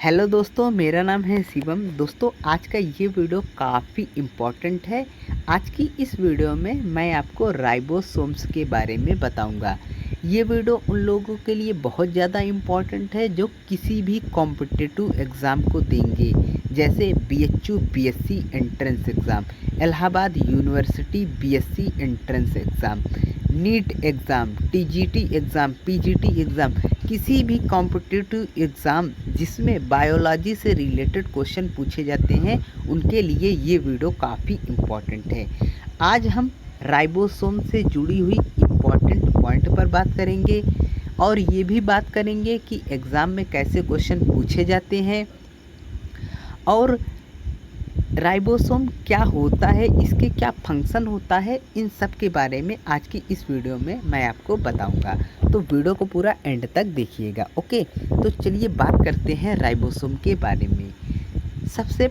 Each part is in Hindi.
हेलो दोस्तों, मेरा नाम है शिवम। दोस्तों, आज का ये वीडियो काफ़ी इम्पोर्टेंट है। आज की इस वीडियो में मैं आपको राइबोसोम्स के बारे में बताऊंगा। ये वीडियो उन लोगों के लिए बहुत ज़्यादा इम्पोर्टेंट है जो किसी भी कॉम्पिटिटिव एग्ज़ाम को देंगे, जैसे BHU BSc entrance exam, Allahabad university BSc entrance exam, NEET exam, TGT exam, PGT exam, किसी भी कॉम्पिटिटिव एग्ज़ाम जिसमें बायोलॉजी से रिलेटेड क्वेश्चन पूछे जाते हैं, उनके लिए ये वीडियो काफ़ी इम्पॉर्टेंट है। आज हम राइबोसोम से जुड़ी हुई इम्पॉर्टेंट पॉइंट पर बात करेंगे और ये भी बात करेंगे कि एग्ज़ाम में कैसे क्वेश्चन पूछे जाते हैं और राइबोसोम क्या होता है, इसके क्या फंक्शन होता है, इन सब के बारे में आज की इस वीडियो में मैं आपको बताऊंगा। तो वीडियो को पूरा एंड तक देखिएगा। ओके, तो चलिए बात करते हैं राइबोसोम के बारे में। सबसे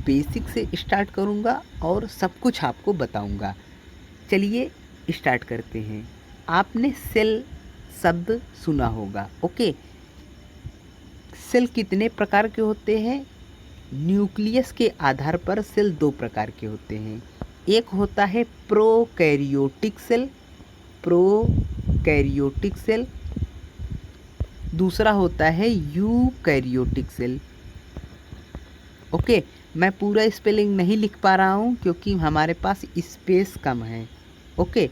बेसिक से स्टार्ट करूंगा और सब कुछ आपको बताऊंगा। चलिए स्टार्ट करते हैं। आपने सेल शब्द सुना होगा। ओके, सेल कितने प्रकार के होते हैं? न्यूक्लियस के आधार पर सेल दो प्रकार के होते हैं। एक होता है प्रोकैरियोटिक सेल, प्रोकैरियोटिक सेल। दूसरा होता है यूकैरियोटिक सेल। ओके, मैं पूरा स्पेलिंग नहीं लिख पा रहा हूँ क्योंकि हमारे पास स्पेस कम है। ओके,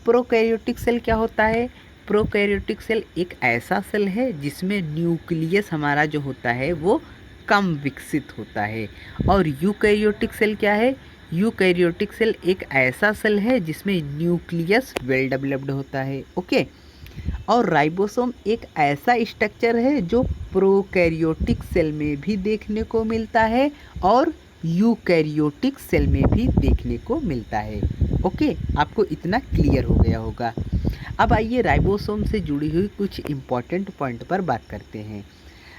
प्रोकैरियोटिक सेल क्या होता है? प्रोकैरियोटिक सेल एक ऐसा सेल है जिसमें न्यूक्लियस हमारा जो होता है वो कम विकसित होता है। और यूकैरियोटिक सेल क्या है? यूकैरियोटिक सेल एक ऐसा सेल है जिसमें न्यूक्लियस वेल डेवलप्ड होता है। ओके, और राइबोसोम एक ऐसा स्ट्रक्चर है जो प्रोकैरियोटिक सेल में भी देखने को मिलता है और यूकैरियोटिक सेल में भी देखने को मिलता है। ओके, आपको इतना क्लियर हो गया होगा। अब आइए राइबोसोम से जुड़ी हुई कुछ इम्पॉर्टेंट पॉइंट पर बात करते हैं।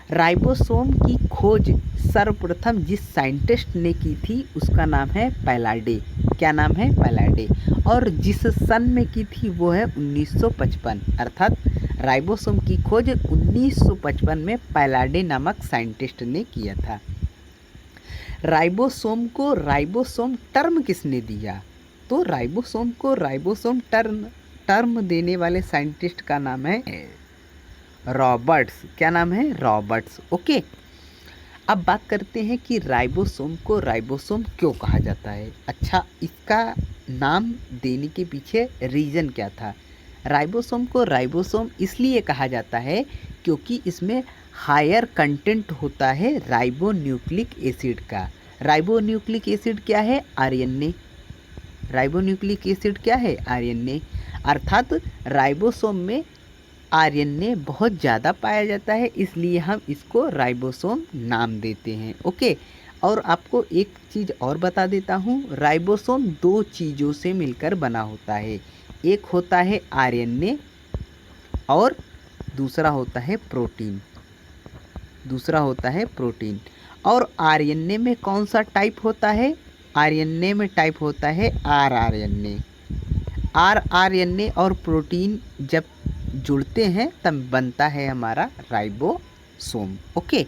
राइबोसोम की खोज सर्वप्रथम जिस साइंटिस्ट ने की थी उसका नाम है पैलाडे। क्या नाम है? पैलाडे। और जिस सन में की थी वो है 1955। अर्थात राइबोसोम की खोज 1955 में पैलाडे नामक साइंटिस्ट ने किया था। राइबोसोम को राइबोसोम टर्म किसने दिया? तो राइबोसोम को राइबोसोम टर्म देने वाले साइंटिस्ट का नाम है रॉबर्ट्स। क्या नाम है? रॉबर्ट्स। ओके, अब बात करते हैं कि राइबोसोम को राइबोसोम क्यों कहा जाता है। अच्छा, इसका नाम देने के पीछे रीज़न क्या था? राइबोसोम को राइबोसोम इसलिए कहा जाता है क्योंकि इसमें हायर कंटेंट होता है राइबोन्यूक्लिक एसिड का। राइबोन्यूक्लिक एसिड क्या है? आरएनए। राइबोन्यूक्लिक एसिड क्या है? आरएनए। अर्थात राइबोसोम में आरएनए बहुत ज़्यादा पाया जाता है, इसलिए हम इसको राइबोसोम नाम देते हैं। ओके, और आपको एक चीज़ और बता देता हूँ, राइबोसोम दो चीज़ों से मिलकर बना होता है। एक होता है आरएनए और दूसरा होता है प्रोटीन। दूसरा होता है प्रोटीन। और आरएनए में कौन सा टाइप होता है? आरएनए में टाइप होता है आरआरएनए। आरआरएनए और प्रोटीन जब जुड़ते हैं तब बनता है हमारा राइबोसोम। ओके,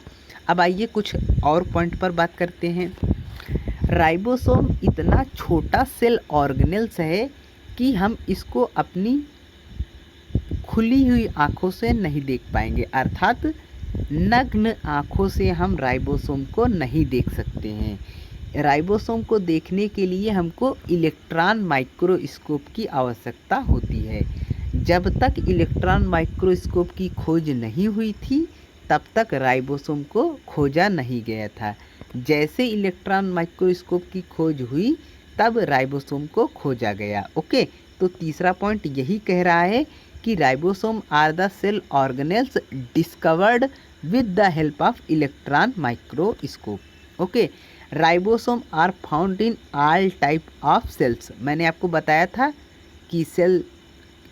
अब आइए कुछ और पॉइंट पर बात करते हैं। राइबोसोम इतना छोटा सेल ऑर्गेनेल्स है कि हम इसको अपनी खुली हुई आँखों से नहीं देख पाएंगे। अर्थात नग्न आँखों से हम राइबोसोम को नहीं देख सकते हैं। राइबोसोम को देखने के लिए हमको इलेक्ट्रॉन माइक्रोस्कोप की आवश्यकता होती है। जब तक इलेक्ट्रॉन माइक्रोस्कोप की खोज नहीं हुई थी तब तक राइबोसोम को खोजा नहीं गया था। जैसे इलेक्ट्रॉन माइक्रोस्कोप की खोज हुई तब राइबोसोम को खोजा गया। ओके, तो तीसरा पॉइंट यही कह रहा है कि ribosome are the cell organelles discovered with the help of electron microscope. Okay, ribosome are found in all type of cells. मैंने आपको बताया था कि सेल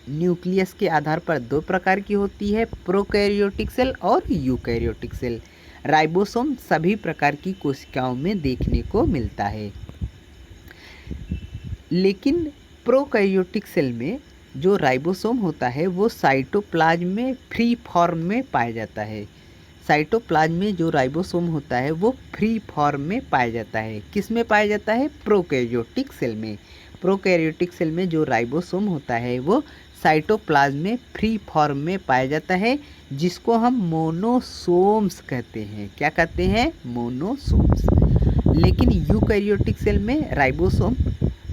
न्यूक्लियस के आधार पर दो प्रकार की होती है, प्रोकैरियोटिक सेल और यूकैरियोटिक सेल। राइबोसोम सभी प्रकार की कोशिकाओं में देखने को मिलता है, लेकिन प्रोकैरियोटिक सेल में जो राइबोसोम होता है वो साइटोप्लाज्म में फ्री फॉर्म में पाया जाता है। साइटोप्लाज्म में जो राइबोसोम होता है वो फ्री फॉर्म में पाया जाता है। किस में पाया जाता है? प्रोकैरियोटिक सेल में। प्रोकैरियोटिक सेल में जो राइबोसोम होता है वो साइटोप्लाज्म में फ्री फॉर्म में पाया जाता है, जिसको हम मोनोसोम्स कहते हैं। क्या कहते हैं? मोनोसोम्स। लेकिन यूकैरियोटिक सेल में राइबोसोम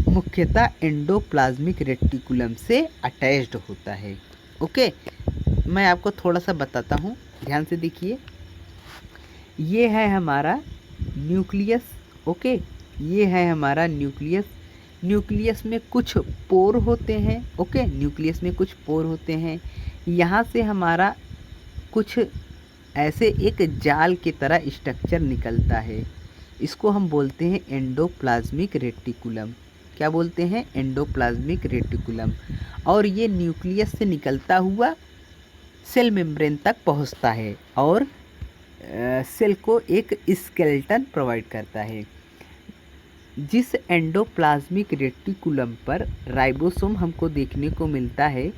मुख्यतः एंडोप्लाज्मिक रेटिकुलम से अटैच्ड होता है। ओके, मैं आपको थोड़ा सा बताता हूँ, ध्यान से देखिए। ये है हमारा न्यूक्लियस। ओके, ये है हमारा न्यूक्लियस। न्यूक्लियस में कुछ पोर होते हैं। ओके, न्यूक्लियस में कुछ पोर होते हैं। यहाँ से हमारा कुछ ऐसे एक जाल की तरह स्ट्रक्चर निकलता है, इसको हम बोलते हैं एंडोप्लाज्मिक रेटिकुलम। क्या बोलते हैं? Endoplasmic reticulum. और ये न्यूक्लियस से निकलता हुआ सेल मेम्ब्रेन तक पहुंचता है और सेल को एक स्केलेटन प्रोवाइड करता है। जिस एंडोप्लाज्मिक रेटिकुलम पर राइबोसोम हमको देखने को मिलता है,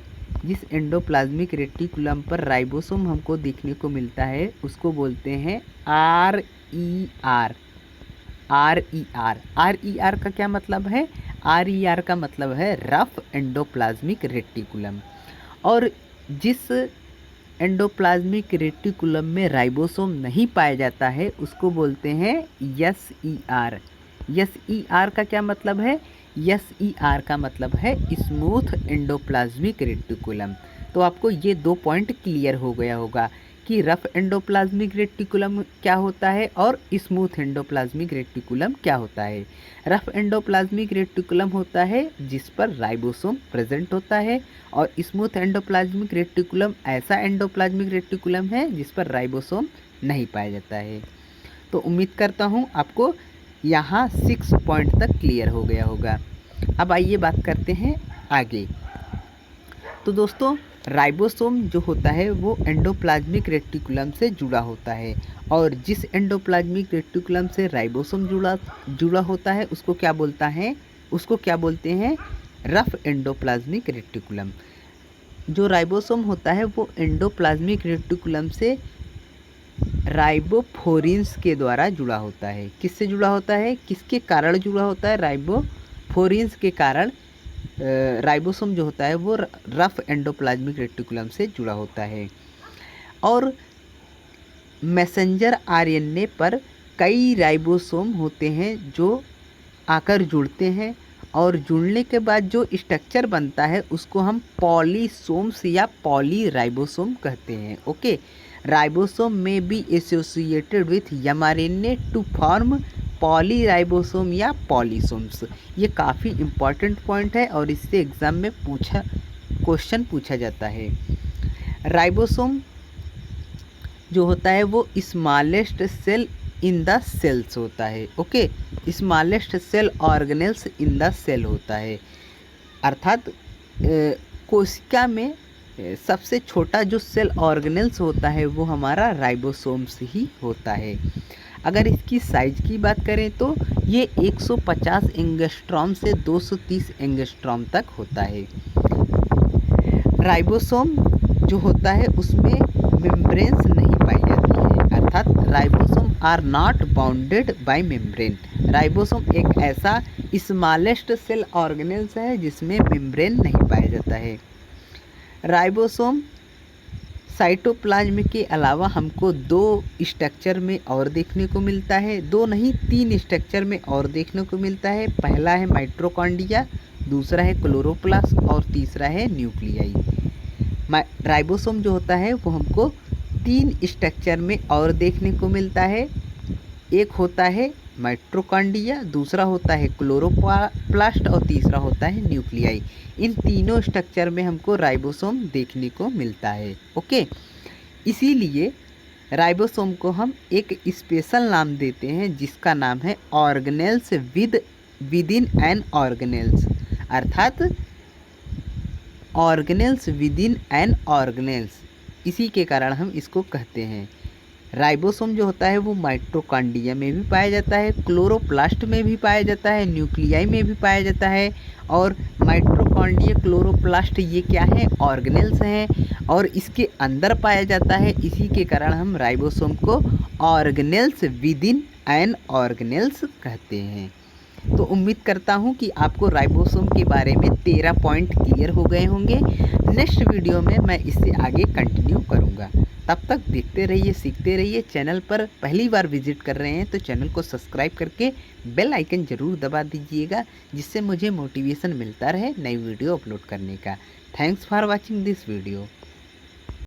जिस एंडोप्लाज्मिक रेटिकुलम पर राइबोसोम हमको देखने को मिलता है, उसको बोलते हैं RER। RER का क्या मतलब है? RER का मतलब है रफ एंडोप्लाज्मिक रेटिकुलम। और जिस एंडोप्लाज्मिक रेटिकुलम में राइबोसोम नहीं पाया जाता है उसको बोलते हैं SER। SER का क्या मतलब है? SER का मतलब है स्मूथ एंडोप्लाज्मिक रेटिकुलम। तो आपको ये 2 पॉइंट क्लियर हो गया होगा कि रफ एंडोप्लाज्मिक रेटिकुलम क्या होता है और स्मूथ एंडोप्लाज्मिक रेटिकुलम क्या होता है। रफ एंडोप्लाज्मिक रेटिकुलम होता है जिस पर राइबोसोम प्रेजेंट होता है, और स्मूथ एंडोप्लाज्मिक रेटिकुलम ऐसा एंडोप्लाज्मिक रेटिकुलम है जिस पर राइबोसोम नहीं पाया जाता है। तो उम्मीद करता हूँ आपको यहाँ 6 पॉइंट तक क्लियर हो गया होगा। अब आइए बात करते हैं आगे। तो दोस्तों, राइबोसोम जो होता है वो एंडोप्लाज्मिक रेटिकुलम से जुड़ा होता है, और जिस एंडोप्लाज्मिक रेटिकुलम से राइबोसोम जुड़ा होता है उसको क्या बोलते हैं? Rough endoplasmic reticulum. जो राइबोसोम होता है वो एंडोप्लाज्मिक रेटिकुलम से राइबोफोरिन्स के द्वारा जुड़ा होता है। किससे जुड़ा होता है? किसके कारण जुड़ा होता है? राइबोफोरिन्स के कारण राइबोसोम जो होता है वो रफ एंडोप्लाज्मिक रेटिकुलम से जुड़ा होता है। और मैसेंजर RNA पर कई राइबोसोम होते हैं जो आकर जुड़ते हैं, और जुड़ने के बाद जो स्ट्रक्चर बनता है उसको हम पॉलीसोम्स या पॉलीराइबोसोम कहते हैं। ओके, राइबोसोम में be associated with mRNA to form polyribosome या पॉलीसोम्स। ये काफ़ी इम्पॉर्टेंट पॉइंट है और इससे एग्ज़ाम में क्वेश्चन पूछा जाता है। राइबोसोम जो होता है वो smallest cell in the cells होता है। Okay, smallest cell organelles in the cell होता है, अर्थात कोशिका में सबसे छोटा जो सेल ऑर्गेनेल्स होता है वो हमारा राइबोसोम्स ही होता है। अगर इसकी साइज की बात करें तो ये 150 एंगस्ट्रॉम से 230 एंगस्ट्रॉम तक होता है। राइबोसोम जो होता है उसमें मेम्ब्रेन्स नहीं पाई जाती है, अर्थात ribosome are not bounded by membrane. Ribosome एक ऐसा स्मॉलेस्ट सेल ऑर्गेनेल्स है जिसमें मेम्ब्रेन नहीं पाया जाता है। राइबोसोम साइटोप्लाज्म के अलावा हमको 2 स्ट्रक्चर में और देखने को मिलता है, 2 नहीं 3 स्ट्रक्चर में और देखने को मिलता है। पहला है माइटोकॉन्ड्रिया, दूसरा है क्लोरोप्लास्ट और तीसरा है न्यूक्लियाई। राइबोसोम जो होता है वो हमको 3 स्ट्रक्चर में और देखने को मिलता है। एक होता है माइटोकॉन्ड्रिया, दूसरा होता है क्लोरोप्लास्ट और तीसरा होता है न्यूक्लियाई। इन तीनों स्ट्रक्चर में हमको राइबोसोम देखने को मिलता है। ओके, इसीलिए राइबोसोम को हम एक स्पेशल नाम देते हैं जिसका नाम है organelles within an organelles, अर्थात organelles within an organelles. इसी के कारण हम इसको कहते हैं। राइबोसोम जो होता है वो माइटोकॉन्ड्रिया में भी पाया जाता है, क्लोरोप्लास्ट में भी पाया जाता है, न्यूक्लियाई में भी पाया जाता है। और माइटोकॉन्ड्रिया, क्लोरोप्लास्ट ये क्या है? ऑर्गेनेल्स हैं और इसके अंदर पाया जाता है। इसी के कारण हम राइबोसोम को organelles within an organelles कहते हैं। तो उम्मीद करता हूँ कि आपको राइबोसोम के बारे में 13 पॉइंट क्लियर हो गए होंगे। नेक्स्ट वीडियो में मैं इससे आगे कंटिन्यू करूँगा। तब तक देखते रहिए, सीखते रहिए। चैनल पर पहली बार विजिट कर रहे हैं तो चैनल को सब्सक्राइब करके बेल आइकन ज़रूर दबा दीजिएगा, जिससे मुझे मोटिवेशन मिलता रहे नई वीडियो अपलोड करने का। Thanks for watching this video.